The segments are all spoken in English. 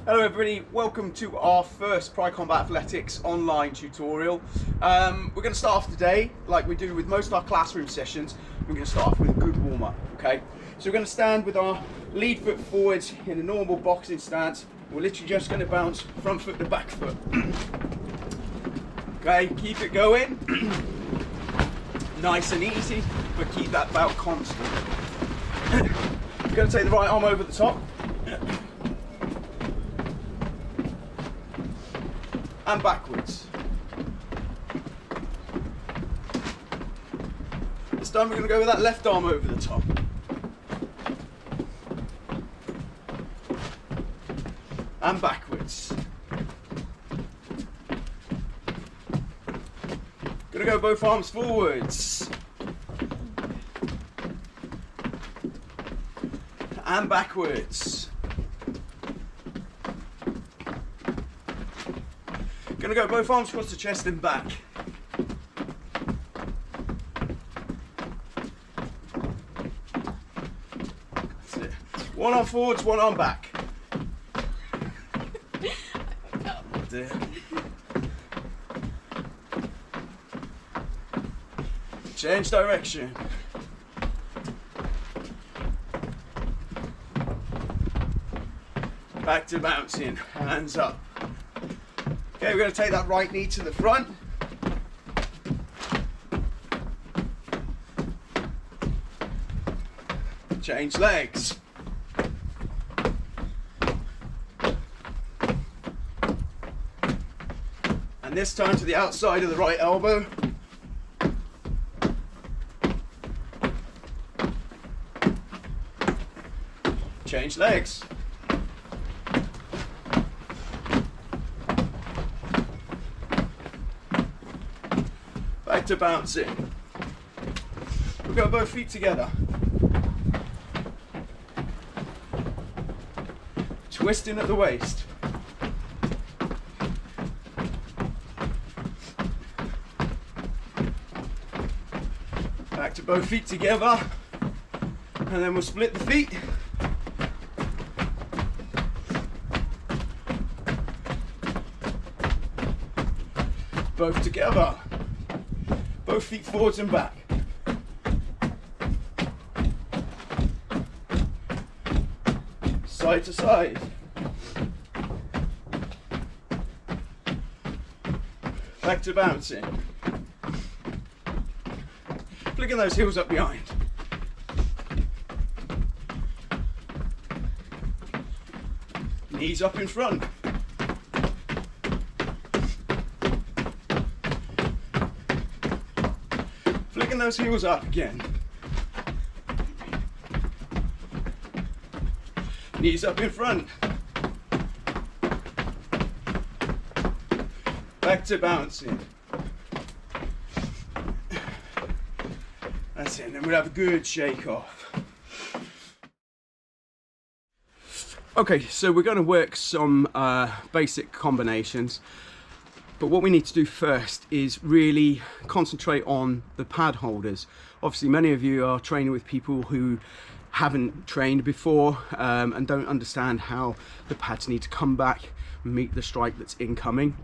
Hello everybody, welcome to our first Pride Combat Athletics online tutorial. We're going to start off today, like we do with most of our classroom sessions, we're going to start off with a good warm-up, okay? So we're going to stand with our lead foot forwards in a normal boxing stance. We're literally just going to bounce front foot to back foot. Okay, keep it going. Nice and easy, but keep that bout constant. We're going to take the right arm over the top. And backwards. This time we're going to go with that left arm over the top. And backwards. Going to go both arms forwards. And backwards. Going to go both arms across the chest and back. That's it. One arm forwards, one arm back. That's it. Change direction. Back to bouncing, hands up. Okay, we're going to take that right knee to the front. Change legs. And this time to the outside of the right elbow. Change legs. Back to bouncing. We've got both feet together. Twisting at the waist. Back to both feet together. And then we'll split the feet. Both together. Both feet forwards and back. Side to side. Back to bouncing. Flicking those heels up behind. Knees up in front. Flicking those heels up again. Knees up in front. Back to bouncing. That's it, and then we'll have a good shake off. Okay, so we're going to work some basic combinations. But what we need to do first is really concentrate on the pad holders. Obviously, many of you are training with people who haven't trained before and don't understand how the pads need to come back and meet the strike that's incoming.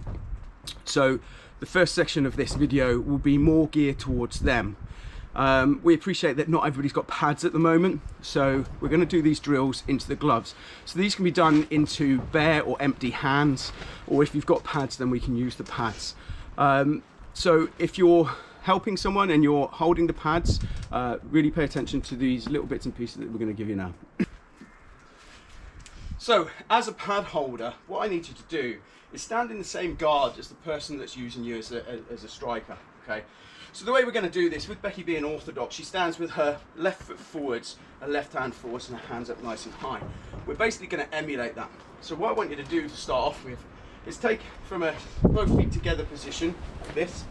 So the first section of this video will be more geared towards them. We appreciate that not everybody's got pads at the moment, so we're going to do these drills into the gloves. So these can be done into bare or empty hands, or if you've got pads, then we can use the pads. So if you're helping someone and you're holding the pads, really pay attention to these little bits and pieces that we're going to give you now. So as a pad holder, what I need you to do is stand in the same guard as the person that's using you as a striker, okay? So the way we're going to do this, with Becky being orthodox, she stands with her left foot forwards, her left hand forwards, and her hands up nice and high. We're basically going to emulate that. So what I want you to do to start off with is take from a both feet together position, like this.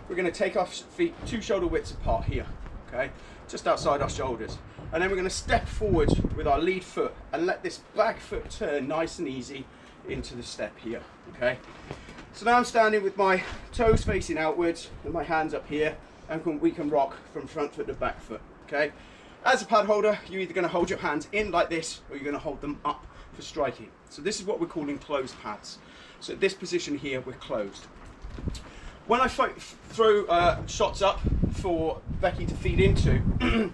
We're going to take our feet 2 shoulder widths apart here, okay? Just outside our shoulders. And then we're going to step forward with our lead foot and let this back foot turn nice and easy into the step here, okay? So now I'm standing with my toes facing outwards and my hands up here, and we can rock from front foot to back foot, okay? As a pad holder, you're either going to hold your hands in like this, or you're going to hold them up for striking. So this is what we're calling closed pads. So at this position here, we're closed. When I throw shots up for Becky to feed into,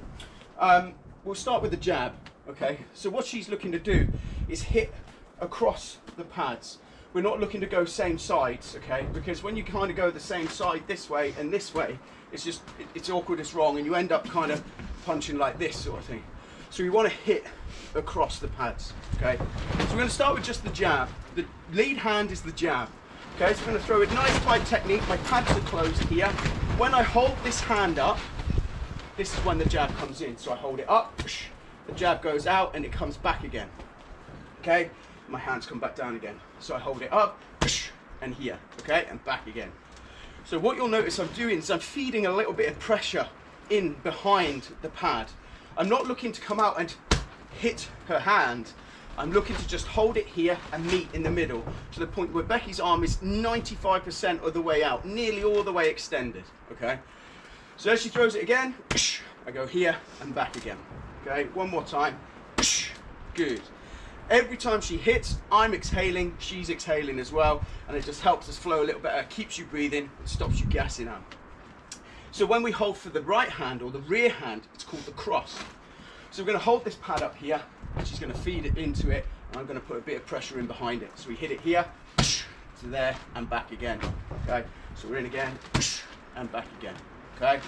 we'll start with the jab, okay? So what she's looking to do is hit across the pads. We're not looking to go same sides, okay? Because when you kind of go the same side this way and this way, it's awkward, it's wrong, and you end up kind of punching like this sort of thing. So we want to hit across the pads, okay? So we're going to start with just the jab. The lead hand is the jab, okay? So we're going to throw a nice tight technique. My pads are closed here. When I hold this hand up, this is when the jab comes in. So I hold it up, the jab goes out, and it comes back again, okay? My hands come back down again. So I hold it up, and here, okay? And back again. So what you'll notice I'm doing is I'm feeding a little bit of pressure in behind the pad. I'm not looking to come out and hit her hand. I'm looking to just hold it here and meet in the middle to the point where Becky's arm is 95% of the way out, nearly all the way extended, okay? So as she throws it again, I go here and back again, okay? One more time, good. Every time she hits, I'm exhaling, she's exhaling as well, and it just helps us flow a little better, keeps you breathing, stops you gassing out. So when we hold for the right hand or the rear hand, it's called the cross. So we're going to hold this pad up here, and she's going to feed it into it, and I'm going to put a bit of pressure in behind it. So we hit it here, to there, and back again, okay? So we're in again, and back again, okay?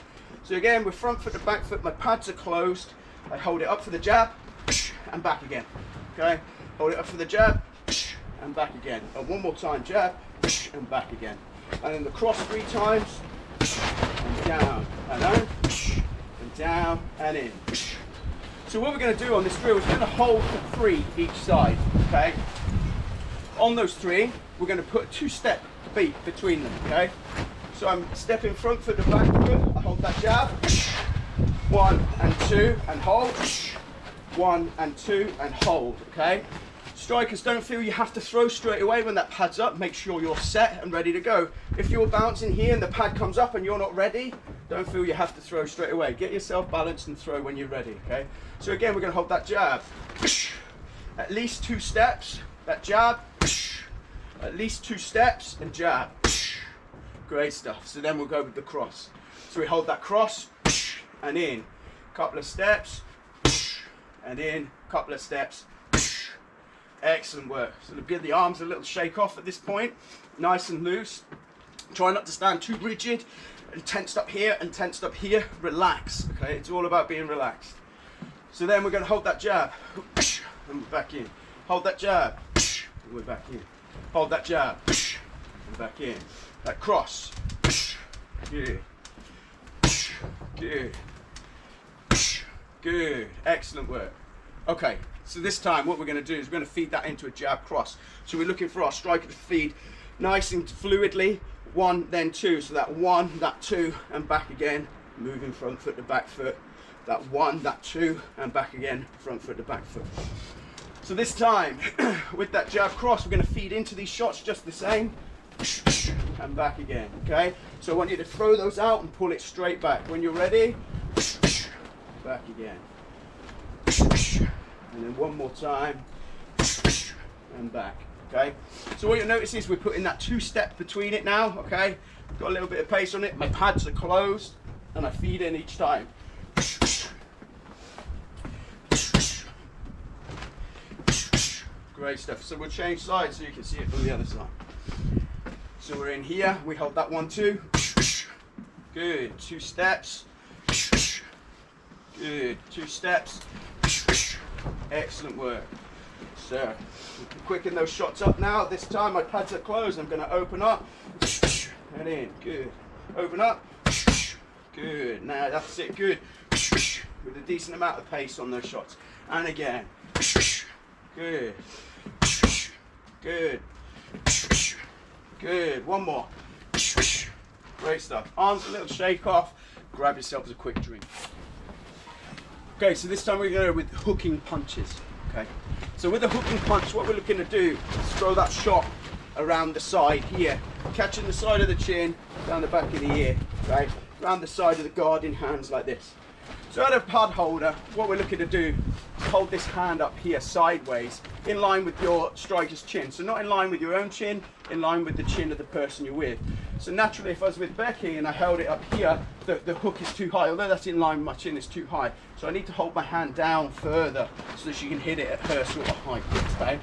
So again, we're front foot to back foot, my pads are closed, I hold it up for the jab, and back again, okay? Hold it up for the jab, and back again. And one more time, jab, and back again. And then the cross 3 times, and down, and in, and down, and in. So what we're going to do on this drill is we're going to hold for 3 each side, okay? On those 3, we're going to put a 2-step beat between them, okay? So I'm stepping front foot to back foot, I hold that jab, 1 and 2, and hold, 1 and 2, and hold, okay? Strikers, don't feel you have to throw straight away when that pad's up. Make sure you're set and ready to go. If you're bouncing here and the pad comes up and you're not ready, don't feel you have to throw straight away. Get yourself balanced and throw when you're ready, okay? So again, we're going to hold that jab. At least 2 steps, that jab. At least 2 steps and jab. Great stuff. So then we'll go with the cross. So we hold that cross and in. Couple of steps and in, couple of steps. Excellent work. So give the arms a little shake off at this point, nice and loose. Try not to stand too rigid and tensed up here and tensed up here. Relax, okay? It's all about being relaxed. So then we're going to hold that jab and we're back in. Hold that jab and we're back in. Hold that jab and back in. That cross. Good. Good. Good. Excellent work. Okay. So this time what we're going to do is we're going to feed that into a jab cross. So we're looking for our striker to feed nice and fluidly, 1 then 2. So that 1, that 2 and back again, moving front foot to back foot. That 1, that 2 and back again, front foot to back foot. So this time with that jab cross we're going to feed into these shots just the same and back again, okay? So I want you to throw those out and pull it straight back. When you're ready, back again. And then one more time, and back, okay? So what you'll notice is we're putting that 2-step between it now, okay? Got a little bit of pace on it, my pads are closed, and I feed in each time. Great stuff. So we'll change sides so you can see it from the other side. So we're in here, we hold that 1, 2. Good, 2 steps. Good, 2 steps. Excellent work. So, quicken those shots up now. This time my pads are closed. I'm going to open up and in. Good. Open up. Good. Now that's it. Good. With a decent amount of pace on those shots. And again. Good. Good. Good. One more. Great stuff. Arms a little shake off. Grab yourself a quick drink. Okay, so this time we're going to go with hooking punches. Okay, so with the hooking punch, what we're looking to do is throw that shot around the side here, catching the side of the chin, down the back of the ear, okay, around the side of the guard in hands like this. So out of pad holder, what we're looking to do is hold this hand up here sideways, in line with your striker's chin. So not in line with your own chin, in line with the chin of the person you're with. So naturally, if I was with Becky and I held it up here, the hook is too high. Although that's in line with my chin, it's too high. So I need to hold my hand down further so that she can hit it at her sort of height. Okay.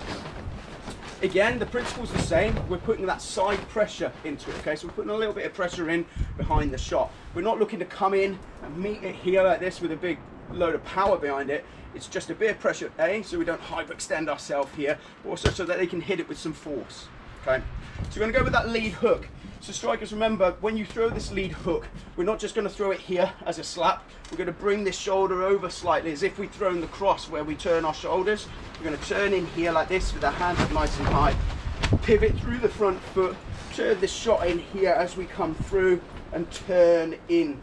Again, the principle's the same. We're putting that side pressure into it, okay? So we're putting a little bit of pressure in behind the shot. We're not looking to come in and meet it here like this with a big load of power behind it. It's just a bit of pressure, so we don't hyperextend ourselves here, but also so that they can hit it with some force, okay? So we're gonna go with that lead hook. So strikers, remember, when you throw this lead hook, we're not just gonna throw it here as a slap. We're gonna bring this shoulder over slightly as if we'd thrown the cross where we turn our shoulders. We're gonna turn in here like this with our hands up nice and high. Pivot through the front foot, turn this shot in here as we come through and turn in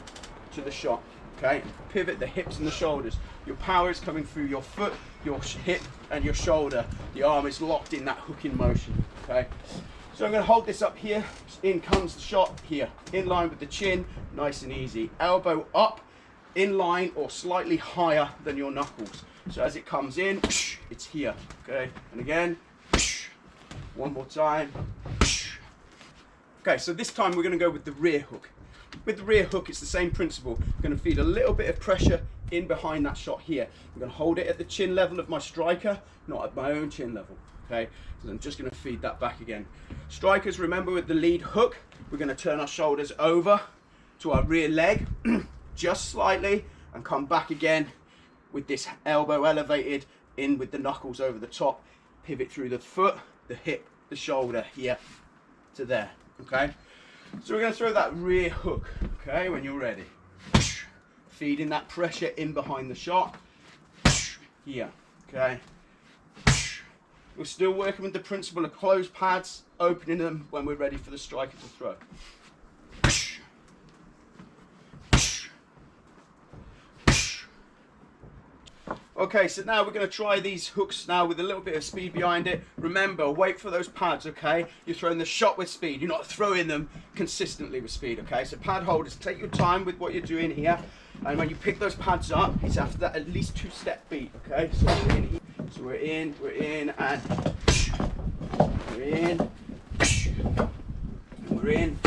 to the shot, okay? Pivot the hips and the shoulders. Your power is coming through your foot, your hip and your shoulder. The arm is locked in that hooking motion, okay? So I'm going to hold this up here. In comes the shot here, in line with the chin, nice and easy. Elbow up, in line or slightly higher than your knuckles. So as it comes in, it's here, okay? And again, one more time. Okay, so this time we're going to go with the rear hook. With the rear hook, it's the same principle. I'm going to feed a little bit of pressure in behind that shot here. I'm going to hold it at the chin level of my striker, not at my own chin level. Okay, so I'm just going to feed that back again. Strikers, remember with the lead hook, we're going to turn our shoulders over to our rear leg, just slightly, and come back again with this elbow elevated in with the knuckles over the top. Pivot through the foot, the hip, the shoulder here to there. Okay, so we're going to throw that rear hook, okay, when you're ready. Feeding that pressure in behind the shot here, okay. We're still working with the principle of closed pads, opening them when we're ready for the striker to throw. Okay, so now we're going to try these hooks now with a little bit of speed behind it. Remember, wait for those pads, okay? You're throwing the shot with speed. You're not throwing them consistently with speed, okay? So pad holders, take your time with what you're doing here. And when you pick those pads up, it's after that at least two-step beat, okay? So we're in, and we're in, and we're in.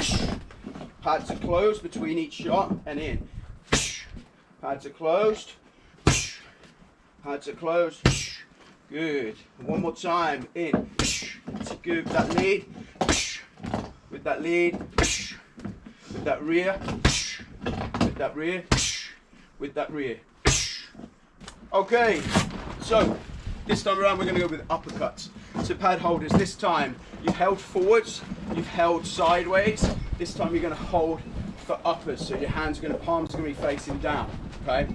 Pads are closed between each shot and in. Pads are closed. Pads are closed. Good. One more time. In. Good. With that lead. With that lead. With that rear. With that rear. With that rear. Okay. So this time around we're going to go with uppercuts. So pad holders, this time you've held forwards, you've held sideways. This time you're going to hold for uppers. So your hands are going to, palms are going to be facing down. Okay.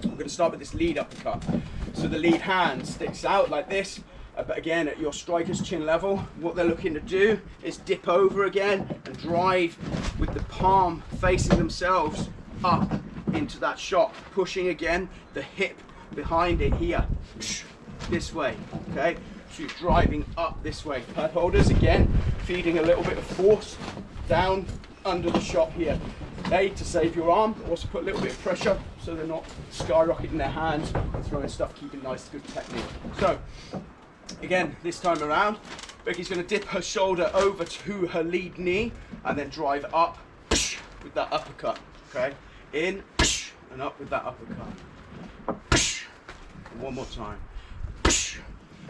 We're going to start with this lead uppercut. So the lead hand sticks out like this, but again at your striker's chin level. What they're looking to do is dip over again and drive with the palm facing themselves up into that shot, pushing again the hip behind it here, this way, okay? So you're driving up this way. Pad holders, again, feeding a little bit of force down under the shot here. To save your arm, also put a little bit of pressure so they're not skyrocketing their hands and throwing stuff, keeping nice, good technique. So, again, this time around, Becky's going to dip her shoulder over to her lead knee and then drive up with that uppercut, okay? In and up with that uppercut. And one more time.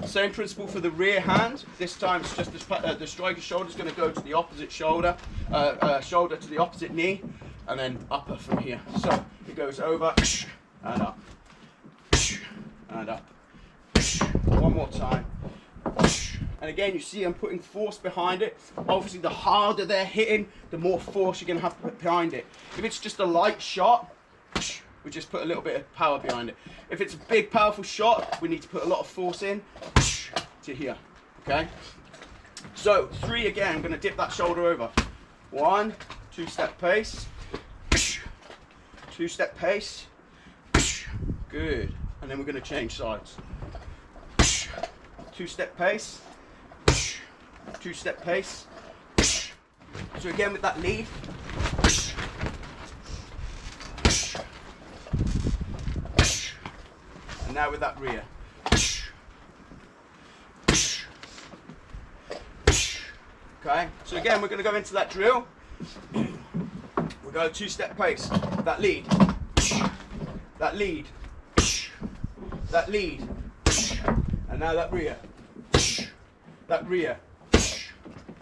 Same principle for the rear hand. This time it's just the striker's shoulder is going to go to the opposite shoulder, shoulder to the opposite knee, and then upper from here. So it goes over and up, and up. One more time. And again, you see I'm putting force behind it. Obviously, the harder they're hitting, the more force you're going to have to put behind it. If it's just a light shot, we just put a little bit of power behind it. If it's a big, powerful shot, we need to put a lot of force in to here, okay? So, 3 again, I'm gonna dip that shoulder over. 1, 2-step pace. 2-step pace. Good. And then we're gonna change sides. 2-step pace. 2-step pace. So again with that lead. now with that rear. Okay, so again, we're going to go into that drill. We'll go 2-step pace. That lead, that lead, that lead, and now that rear, that rear,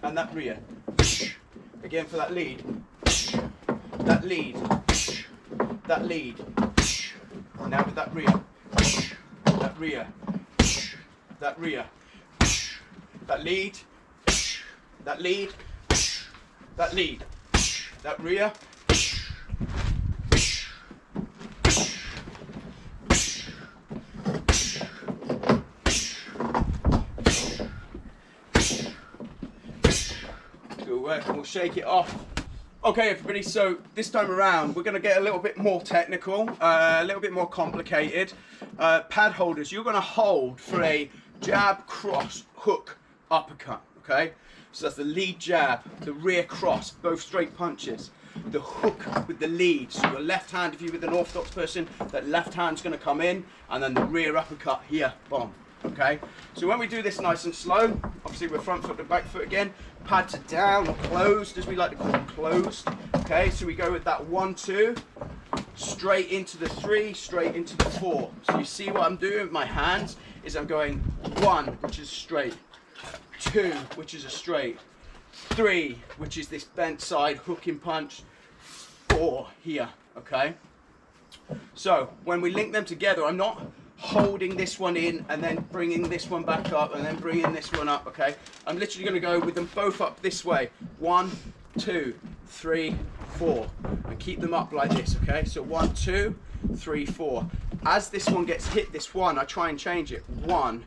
and that rear. Again for that lead, that lead, that lead. Now with that rear, that rear, that rear, that lead, that lead, that lead, that rear. Good work, and we'll shake it off. Okay everybody, so this time around we're going to get a little bit more technical, a little bit more complicated. Pad holders, you're going to hold for a jab, cross, hook, uppercut, okay? So that's the lead jab, the rear cross, both straight punches. The hook with the lead, so your left hand, if you're with an orthodox person, that left hand's going to come in, and then the rear uppercut here, boom. Okay, so when we do this nice and slow, obviously we're front foot to back foot again, pads are down or closed, as we like to call them, closed. Okay, so we go with that 1, 2, straight into the 3, straight into the 4. So you see what I'm doing with my hands is I'm going 1, which is straight, 2, which is a straight, 3, which is this bent side hooking punch, 4 here. Okay, so when we link them together, I'm not holding this one in and then bringing this one back up and then bringing this one up. Okay, I'm literally going to go with them both up this way, 1, 2, 3, 4, and keep them up like this. Okay, so 1, 2, 3, 4. As this one gets hit, this one, I try and change it, 1,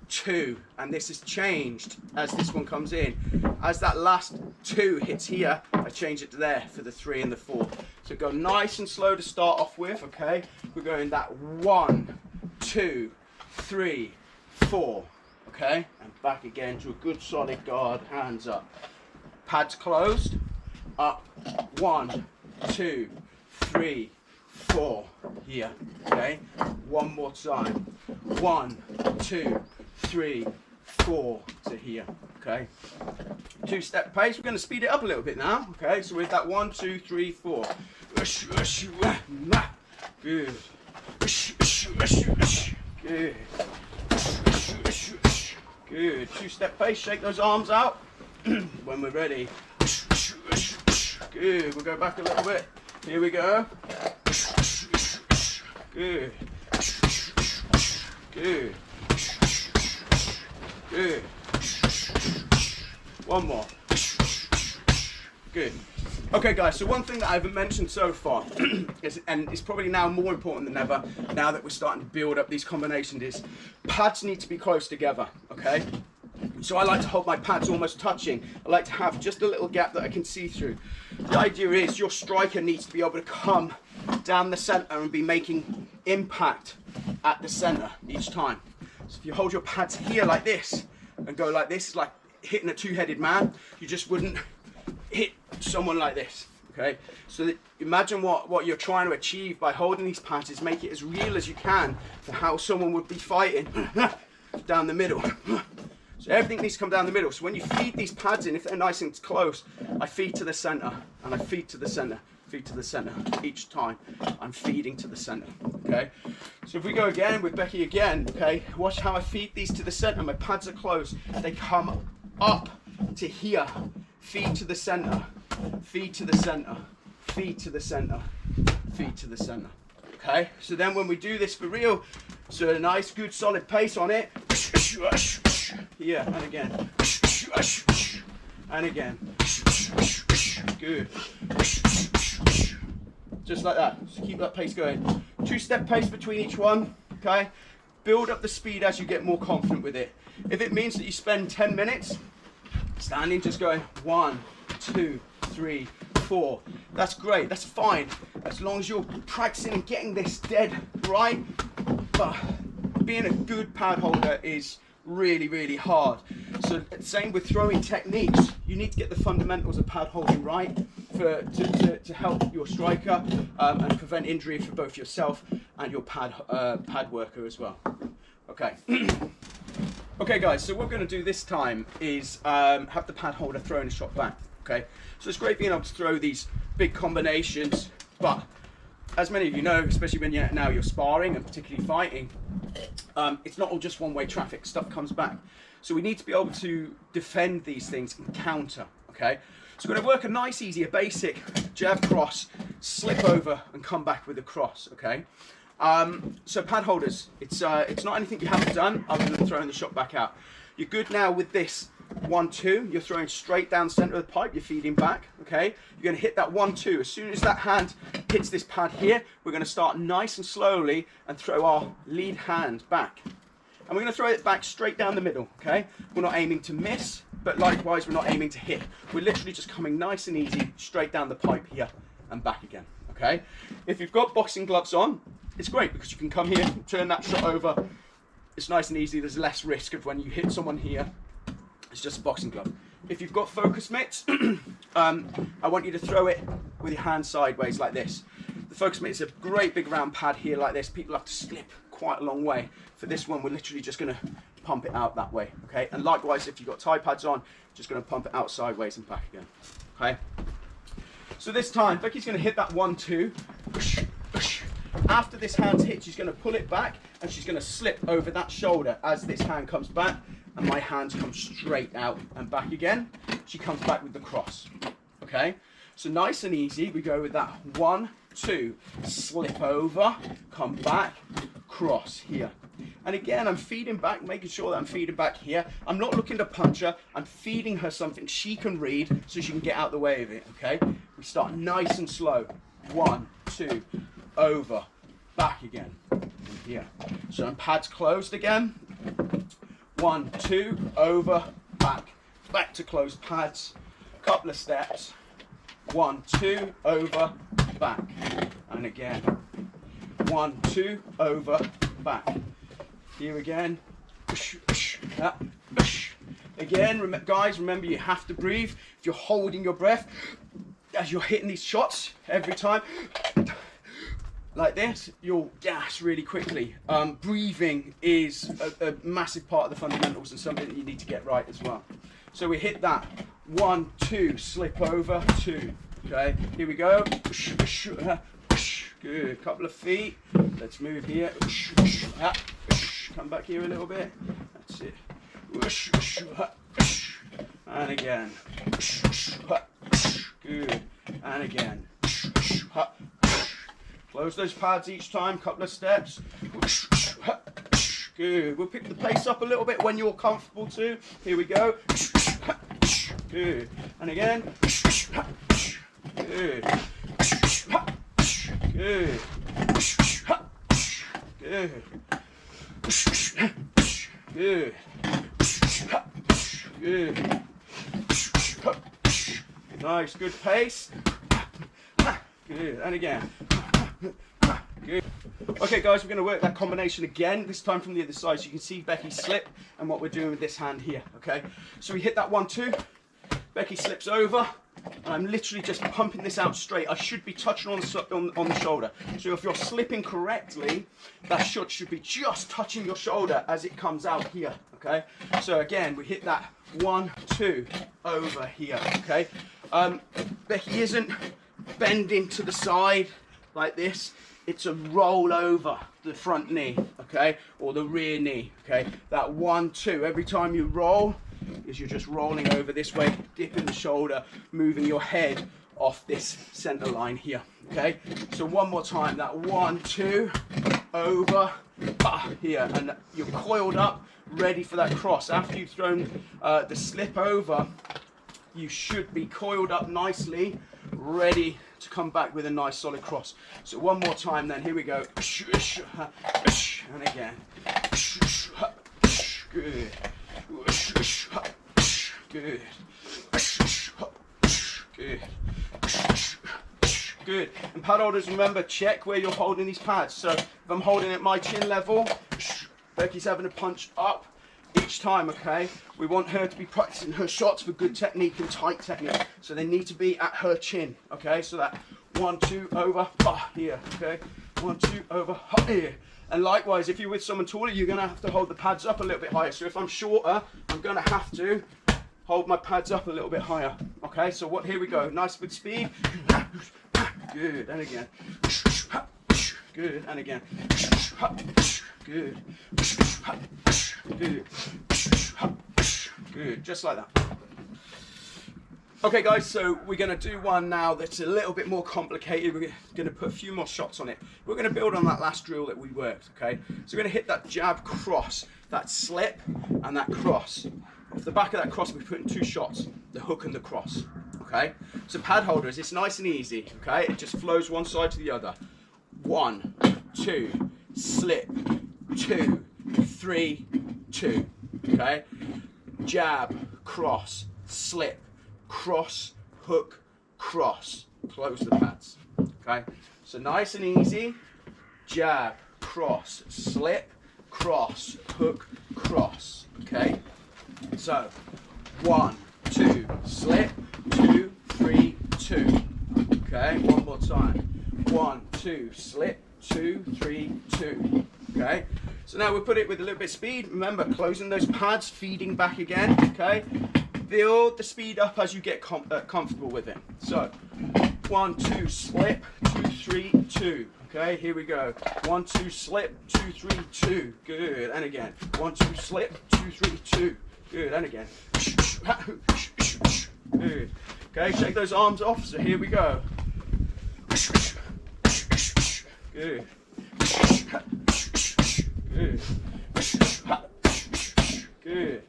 2, and this is changed as this one comes in. As that last 2 hits here, I change it to there for the 3 and the 4. So go nice and slow to start off with. Okay, we're going that 1, 2, 3, 4. Okay, and back again to a good solid guard, hands up, pads closed, up, 1, 2, 3, 4 here. Okay, one more time, 1, 2, 3, 4 to here. Okay, 2-step pace. We're going to speed it up a little bit now. Okay, so with that 1, 2, 3, 4. Good. Good. Good. 2-step pace. Shake those arms out when we're ready. Good. We'll go back a little bit. Here we go. Good. Good. Good. One more. Good. Okay guys, so one thing that I haven't mentioned so far is, and it's probably now more important than ever, now that we're starting to build up these combinations, is pads need to be close together, okay? So I like to hold my pads almost touching. I like to have just a little gap that I can see through. The idea is your striker needs to be able to come down the center and be making impact at the center each time. So if you hold your pads here like this and go like this, it's like hitting a two-headed man. You just wouldn't hit someone like this. Okay, so imagine what you're trying to achieve by holding these pads is make it as real as you can for how someone would be fighting down the middle. So everything needs to come down the middle. So when you feed these pads in, if they're nice and close, I feed to the center and I feed to the center, feed to the center. Each time I'm feeding to the center. Okay, so if we go again with Becky again, okay, watch how I feed these to the center. My pads are close, they come up to here, feed to the center, feed to the center, feed to the center, feed to the center. Okay, so then when we do this for real, so a nice good solid pace on it, here and again, and again, good, just like that. So keep that pace going. 2-step pace between each one. Okay, build up the speed as you get more confident with it. If it means that you spend 10 minutes standing, just going 1, 2, 3, 4, that's great, that's fine, as long as you're practicing and getting this dead right. But being a good pad holder is really hard. So same with throwing techniques, you need to get the fundamentals of pad holding right to help your striker and prevent injury for both yourself and your pad worker as well. Okay. Okay guys, so what we're going to do this time is have the pad holder throwing a shot back. Okay, so it's great being able to throw these big combinations, but as many of you know, especially when you're sparring and particularly fighting, it's not all just one-way traffic. Stuff comes back, so we need to be able to defend these things and counter. Okay, so we're going to work a nice, easy, a basic jab cross, slip over, and come back with a cross. Okay. So pad holders, it's not anything you haven't done other than throwing the shot back out. You're good now with this 1-2. You're throwing straight down the center of the pipe. You're feeding back. Okay. You're going to hit that 1-2. As soon as that hand hits this pad here, we're going to start nice and slowly and throw our lead hand back. And we're going to throw it back straight down the middle. Okay. We're not aiming to miss, but likewise we're not aiming to hit. We're literally just coming nice and easy straight down the pipe here and back again. Okay. If you've got boxing gloves on, it's great because you can come here, turn that shot over. It's nice and easy. There's less risk of when you hit someone here. It's just a boxing glove. If you've got focus mitts, I want you to throw it with your hand sideways like this. The focus mitt is a great big round pad here like this. People have to slip quite a long way. For this one, we're literally just going to pump it out that way. Okay. And likewise, if you've got Thai pads on, just going to pump it out sideways and back again. Okay. So this time, Becky's going to hit that 1-2. After this hand's hit, she's going to pull it back and she's going to slip over that shoulder as this hand comes back and my hands come straight out and back again. She comes back with the cross. Okay, so nice and easy. We go with that 1-2, slip over, come back, cross here. And again, I'm feeding back, making sure that I'm feeding back here. I'm not looking to punch her. I'm feeding her something she can read so she can get out the way of it. Okay, we start nice and slow. 1-2. Over, back again, and here. So I'm pads closed again. 1-2, over, back to closed pads. Couple of steps. 1-2, over, back, and again. 1-2, over, back. Here again. Again, guys, remember you have to breathe. If you're holding your breath as you're hitting these shots every time, like this, you'll gas really quickly. Breathing is a massive part of the fundamentals and something that you need to get right as well. So we hit that 1-2, slip over 2. Okay, here we go. Good. Couple of feet. Let's move here. Come back here a little bit. That's it. And again. Good. And again. Close those pads each time, couple of steps. Good. We'll pick the pace up a little bit when you're comfortable too. Here we go. Good. And again. Good. Good. Good. Good. Good. Nice, good pace. Good. And again. Good. Okay guys, we're going to work that combination again, this time from the other side, so you can see Becky slip and what we're doing with this hand here. Okay, so we hit that 1-2, Becky slips over, and I'm literally just pumping this out straight. I should be touching on the shoulder. So if you're slipping correctly, that shot should be just touching your shoulder as it comes out here. Okay, so again, we hit that 1-2 over here. Okay, Becky isn't bending to the side like this. It's a roll over the front knee, okay, or the rear knee, okay. That 1-2, every time you roll, is you're just rolling over this way, dipping the shoulder, moving your head off this center line here, okay. So one more time, that 1-2, over, here, and you're coiled up, ready for that cross. After you've thrown the slip over, you should be coiled up nicely, ready to come back with a nice solid cross. So one more time then, here we go. And again. Good. Good. Good. Good. And pad holders, remember, check where you're holding these pads. So if I'm holding at my chin level, Becky's having to punch up each time, okay? We want her to be practicing her shots for good technique and tight technique. So they need to be at her chin, okay? So that 1-2 over, here, okay? 1, 2, over, here. And likewise, if you're with someone taller, you're going to have to hold the pads up a little bit higher. So if I'm shorter, I'm going to have to hold my pads up a little bit higher. Okay, so here we go. Nice with speed. Good, and again. Good, and again. Good. Good. Good, just like that. Okay guys, so we're going to do one now that's a little bit more complicated. We're going to put a few more shots on it. We're going to build on that last drill that we worked, okay? So we're going to hit that jab cross, that slip and that cross. Off the back of that cross, we're putting 2 shots, the hook and the cross, okay? So pad holders, it's nice and easy, okay? It just flows one side to the other. 1, 2, slip, 2, 3, 2, okay? Jab, cross, slip, cross, hook, cross. Close the pads, okay? So nice and easy. Jab, cross, slip, cross, hook, cross, okay? So 1, 2, slip, 2, 3, 2. Okay, one more time. 1, 2, slip, 2, 3, 2. Okay, so now we'll put it with a little bit of speed. Remember, closing those pads, feeding back again. Okay, build the speed up as you get comfortable with it. So 1, 2, slip, 2, 3, 2. Okay, here we go. 1, 2, slip, 2, 3, 2. Good, and again. 1, 2, slip, 2, 3, 2. Good, and again. Good. Okay, shake those arms off. So here we go. Good. Good. Good.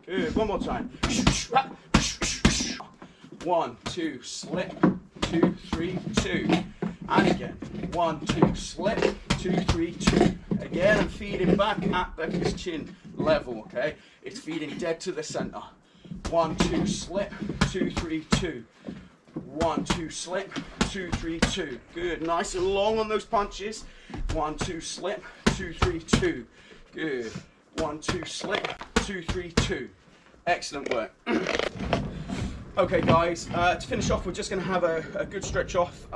Good. One more time. 1, 2, slip, 2, 3, 2. And again. 1, 2, slip, 2, 3, 2. Again, I'm feeding back at Becca's chin level, okay? It's feeding dead to the center. 1, 2, slip, 2, 3, 2. 1, 2, slip, 2, 3, 2. Good, nice and long on those punches. 1, 2, slip, 2, 3, 2. Good. 1, 2, slip, 2, 3, 2. Excellent work. Okay guys, to finish off, we're just going to have a good stretch off,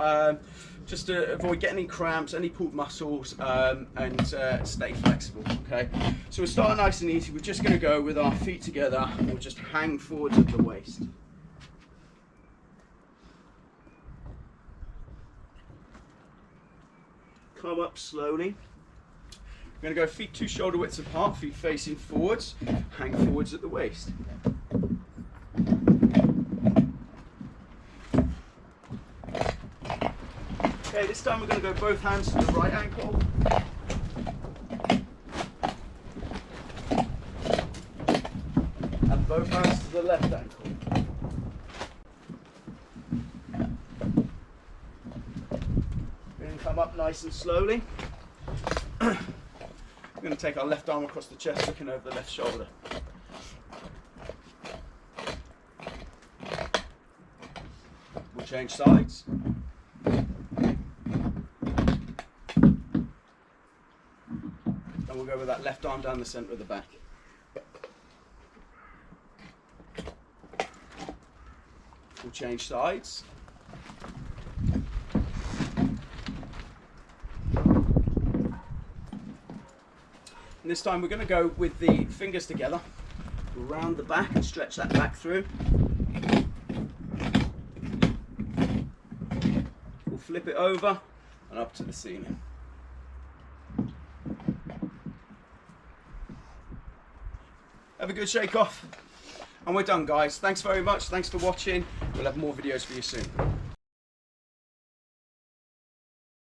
just to avoid getting any cramps, any pulled muscles, and stay flexible, okay? So we'll start nice and easy. We're just going to go with our feet together, and we'll just hang forwards at the waist. Come up slowly. We're going to go feet 2 shoulder widths apart, feet facing forwards, hang forwards at the waist. Okay, this time we're going to go both hands to the right ankle. And both hands to the left ankle. We're going to come up nice and slowly. We're going to take our left arm across the chest, looking over the left shoulder. We'll change sides. And we'll go with that left arm down the centre of the back. We'll change sides. And this time we're going to go with the fingers together. We'll round the back and stretch that back through. We'll flip it over and up to the ceiling. Have a good shake off. And we're done, guys. Thanks very much. Thanks for watching. We'll have more videos for you soon.